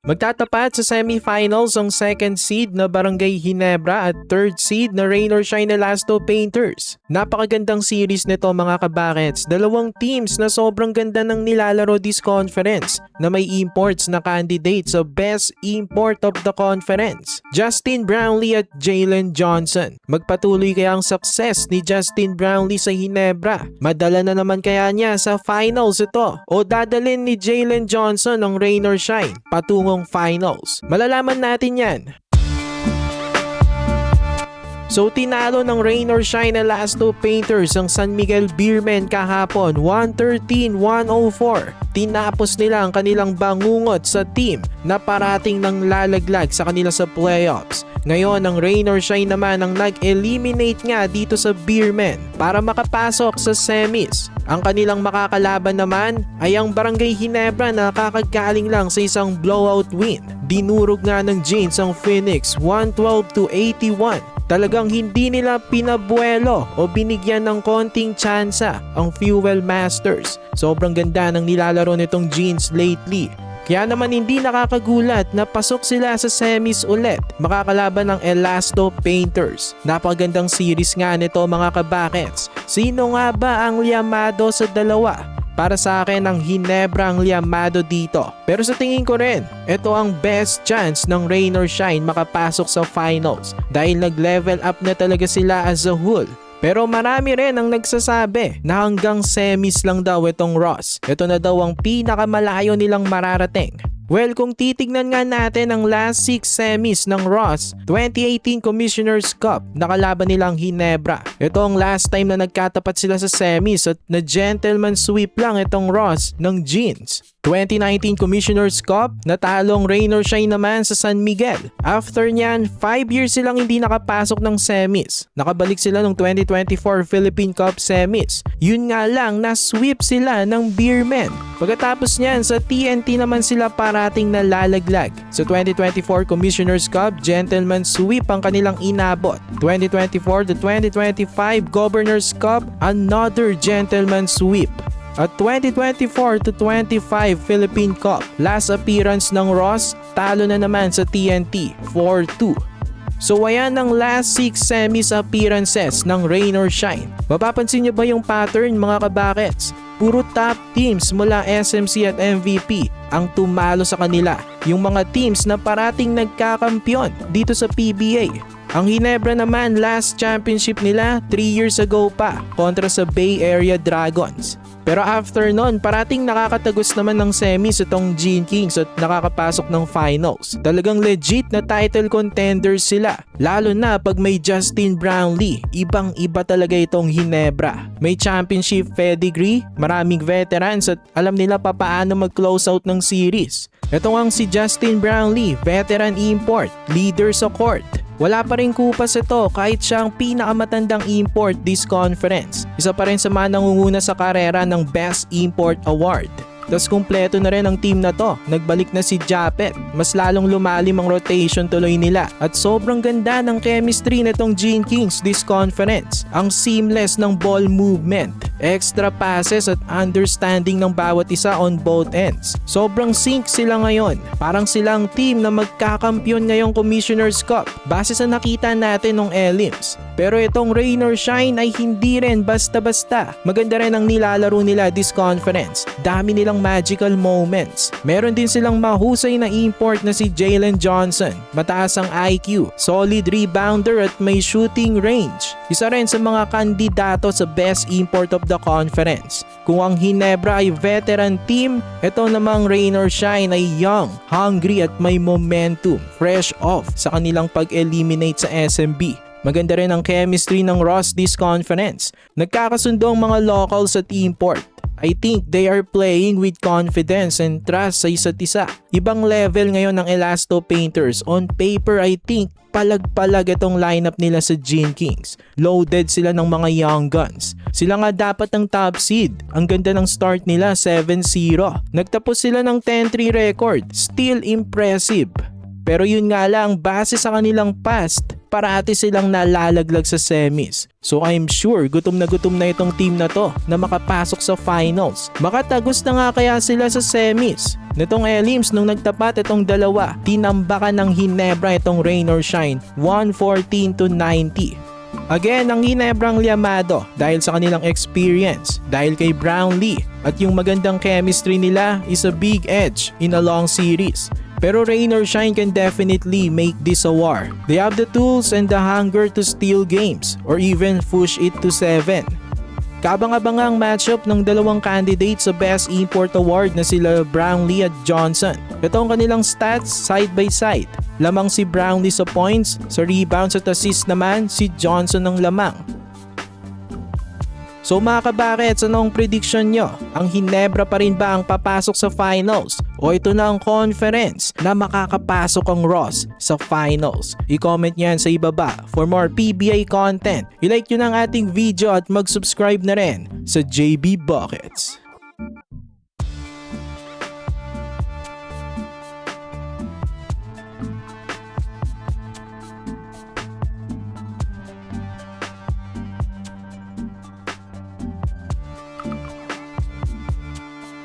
Magtatapat sa semifinals ang second seed na Barangay Ginebra at third seed na Rain or Shine Elasto Painters. Napakagandang series nito mga kabakets. Dalawang teams na sobrang ganda ng nilalaro this conference na may imports na candidate sa best import of the conference. Justin Brownlee at Jalen Johnson. Magpatuloy kaya ang success ni Justin Brownlee sa Ginebra? Madala na naman kaya niya sa finals ito? O dadalhin ni Jalen Johnson ang Rain or Shine patungong finals? Malalaman natin yan. So tinalo ng Rain or Shine Elasto Painters ang San Miguel Beermen kahapon 113-104. Tinapos nila ang kanilang bangungot sa team na parating ng lalaglag sa kanila sa playoffs. Ngayon ang Rain or Shine naman ang nag-eliminate nga dito sa Beermen para makapasok sa semis. Ang kanilang makakalaban naman ay ang Barangay Ginebra na kakagaling lang sa isang blowout win. Dinurog nga ng Janes ang Phoenix 112-81. Talagang hindi nila pinabuelo o binigyan ng konting tsansa ang Fuel Masters. Sobrang ganda ng nilalaro nitong Jeans lately. Kaya naman hindi nakakagulat na pasok sila sa semis ulit. Makakalaban ng Elasto Painters. Napakagandang series nga nito mga kabakets. Sino nga ba ang liyamado sa dalawa? Para sa akin ang Ginebra ang liyamado dito. Pero sa tingin ko rin, ito ang best chance ng Rain or Shine makapasok sa finals dahil nag-level up na talaga sila as a whole. Pero marami rin ang nagsasabi na hanggang semis lang daw itong Ross. Ito na daw ang pinakamalayo nilang mararating. Well, kung titignan nga natin ang last 6 semis ng Ross 2018 Commissioner's Cup, nakalaban nilang Ginebra. Ito ang last time na nagkatapat sila sa semis at na gentleman sweep lang itong Ross ng Jeans. 2019 Commissioner's Cup, natalong Rain or Shine naman sa San Miguel. After nyan, 5 years silang hindi nakapasok ng semis. Nakabalik sila ng 2024 Philippine Cup semis. Yun nga lang, na-sweep sila ng Beermen. Pagkatapos nyan, sa TNT naman sila parating na lalaglag. Sa 2024 Commissioner's Cup, gentleman sweep ang kanilang inabot. 2024 to 2025 Governor's Cup, another gentleman sweep. At 2024 to 25 Philippine Cup, last appearance ng Ross, talo na naman sa TNT 4-2. So ayan ang last 6 semis appearances ng Rain or Shine. Mapapansin niyo ba yung pattern mga kabakets? Puro top teams mula SMC at MVP ang tumalo sa kanila. Yung mga teams na parating nagkakampyon dito sa PBA. Ang Ginebra naman last championship nila 3 years ago pa kontra sa Bay Area Dragons. Pero after nun, parating nakakatagos naman ng semis itong Gene Kings at nakakapasok ng finals. Talagang legit na title contenders sila. Lalo na pag may Justin Brownlee, ibang iba talaga itong Ginebra. May championship pedigree, maraming veterans at alam nila paano mag-close out ng series. Ito ang si Justin Brownlee, veteran import, leader sa court. Wala pa rin kupas ito kahit siya ang pinakamatandang import this conference. Isa pa rin sa mga nangunguna sa karera ng Best Import Award. Tapos kumpleto na rin ang team na to. Nagbalik na si Japet. Mas lalong lumalim ang rotation tuloy nila. At sobrang ganda ng chemistry nitong Gene Kings this conference. Ang seamless ng ball movement, extra passes at understanding ng bawat isa on both ends. Sobrang sync sila ngayon. Parang silang team na magkakampyon ngayong Commissioner's Cup base sa nakita natin ng elims. Pero itong Rain or Shine ay hindi rin basta-basta. Maganda rin ang nilalaro nila this conference. Dami nilang magical moments. Meron din silang mahusay na import na si Jalen Johnson. Mataas ang IQ, solid rebounder at may shooting range. Isa rin sa mga kandidato sa best import of the conference. Kung ang Ginebra ay veteran team, ito namang Rain or Shine ay young, hungry at may momentum. Fresh off sa kanilang pag-eliminate sa SMB. Maganda rin ang chemistry ng Ross this conference. Nagkakasundo ang mga locals at import. I think they are playing with confidence and trust sa isa't isa. Ibang level ngayon ng Elasto Painters. On paper, I think palag-palag itong lineup nila sa Gene Kings. Loaded sila ng mga young guns. Sila nga dapat ang top seed. Ang ganda ng start nila, 7-0. Nagtapos sila ng 10-3 record. Still impressive. Pero yun nga lang, base sa kanilang past, parati silang nalalaglag sa semis. So I'm sure gutom na itong team na to na makapasok sa finals. Makatagos na nga kaya sila sa semis. Nitong Elims nung nagtapat itong dalawa, tinambakan ng Ginebra itong rain or shine 114-90. Again, ang Ginebrang liyamado dahil sa kanilang experience, dahil kay Brownlee at yung magandang chemistry nila is a big edge in a long series. Pero rain or shine can definitely make this a war. They have the tools and the hunger to steal games or even push it to 7. Kabang-abangang matchup ng dalawang candidates sa Best Import Award na sila Brownlee at Johnson. Ito ang kanilang stats side by side. Lamang si Brownlee sa points, sa rebounds at assists naman si Johnson ang lamang. So mga kabakets, anong prediction nyo? Ang Ginebra pa rin ba ang papasok sa finals? O ito na ang conference na makakapasok ang Ross sa finals? I-comment nyo yan sa ibaba. For more PBA content, i-like nyo na ang ating video at mag-subscribe na rin sa JB Buckets.